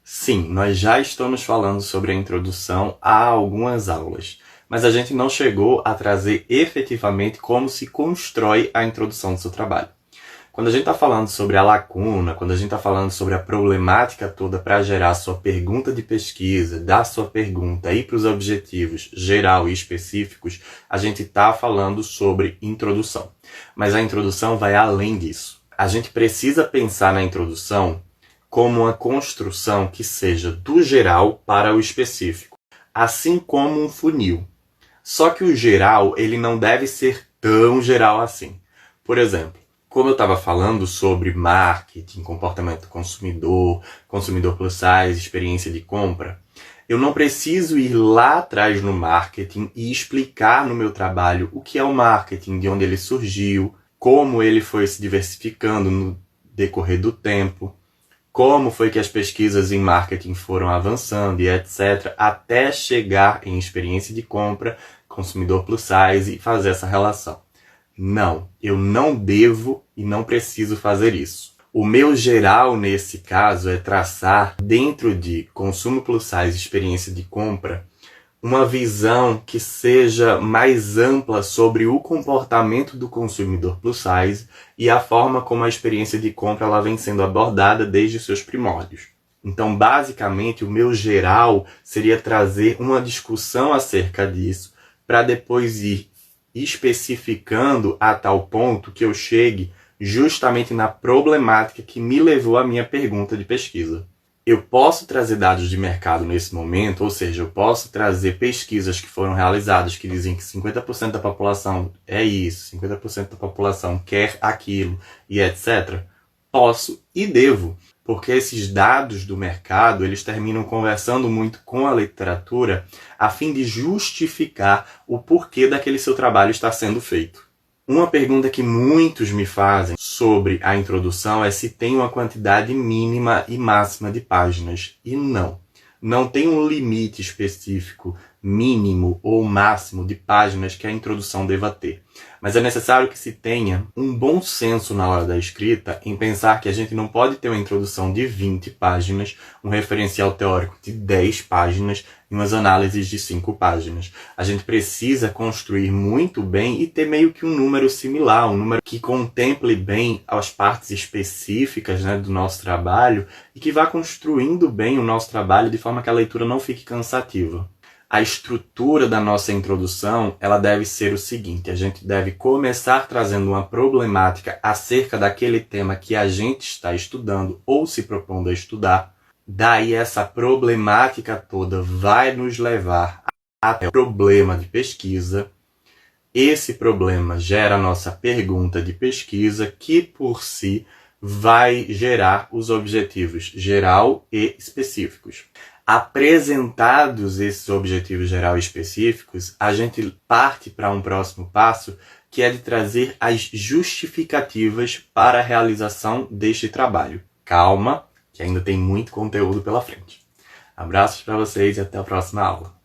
Sim, nós já estamos falando sobre a introdução há algumas aulas, mas a gente não chegou a trazer efetivamente como se constrói a introdução do seu trabalho. Quando a gente está falando sobre a lacuna, quando a gente está falando sobre a problemática toda para gerar a sua pergunta de pesquisa, dar sua pergunta e para os objetivos geral e específicos, a gente está falando sobre introdução. Mas a introdução vai além disso. A gente precisa pensar na introdução como uma construção que seja do geral para o específico, assim como um funil. Só que o geral ele não deve ser tão geral assim. Por exemplo, como eu estava falando sobre marketing, comportamento do consumidor, consumidor plus size, experiência de compra, eu não preciso ir lá atrás no marketing e explicar no meu trabalho o que é o marketing, de onde ele surgiu, como ele foi se diversificando no decorrer do tempo, como foi que as pesquisas em marketing foram avançando e etc, até chegar em experiência de compra, consumidor plus size e fazer essa relação. Não, eu não devo e não preciso fazer isso. O meu geral nesse caso é traçar, dentro de consumo plus size, experiência de compra, uma visão que seja mais ampla sobre o comportamento do consumidor plus size e a forma como a experiência de compra ela vem sendo abordada desde seus primórdios. Então, basicamente, o meu geral seria trazer uma discussão acerca disso para depois ir especificando a tal ponto que eu chegue justamente na problemática que me levou à minha pergunta de pesquisa. Eu posso trazer dados de mercado nesse momento, ou seja, eu posso trazer pesquisas que foram realizadas que dizem que 50% da população é isso, 50% da população quer aquilo e etc. Posso e devo, porque esses dados do mercado eles terminam conversando muito com a literatura a fim de justificar o porquê daquele seu trabalho estar sendo feito. Uma pergunta que muitos me fazem sobre a introdução é se tem uma quantidade mínima e máxima de páginas. E não. Não tem um limite específico, mínimo ou máximo de páginas que a introdução deva ter. Mas é necessário que se tenha um bom senso na hora da escrita em pensar que a gente não pode ter uma introdução de 20 páginas, um referencial teórico de 10 páginas e umas análises de 5 páginas. A gente precisa construir muito bem e ter meio que um número similar, um número que contemple bem as partes específicas, né, do nosso trabalho e que vá construindo bem o nosso trabalho de forma que a leitura não fique cansativa. A estrutura da nossa introdução ela deve ser o seguinte: a gente deve começar trazendo uma problemática acerca daquele tema que a gente está estudando ou se propondo a estudar. Daí essa problemática toda vai nos levar até o problema de pesquisa. Esse problema gera a nossa pergunta de pesquisa, que por si vai gerar os objetivos geral e específicos. Apresentados esses objetivos geral e específicos, a gente parte para um próximo passo, que é de trazer as justificativas para a realização deste trabalho. Calma, que ainda tem muito conteúdo pela frente. Abraços para vocês e até a próxima aula.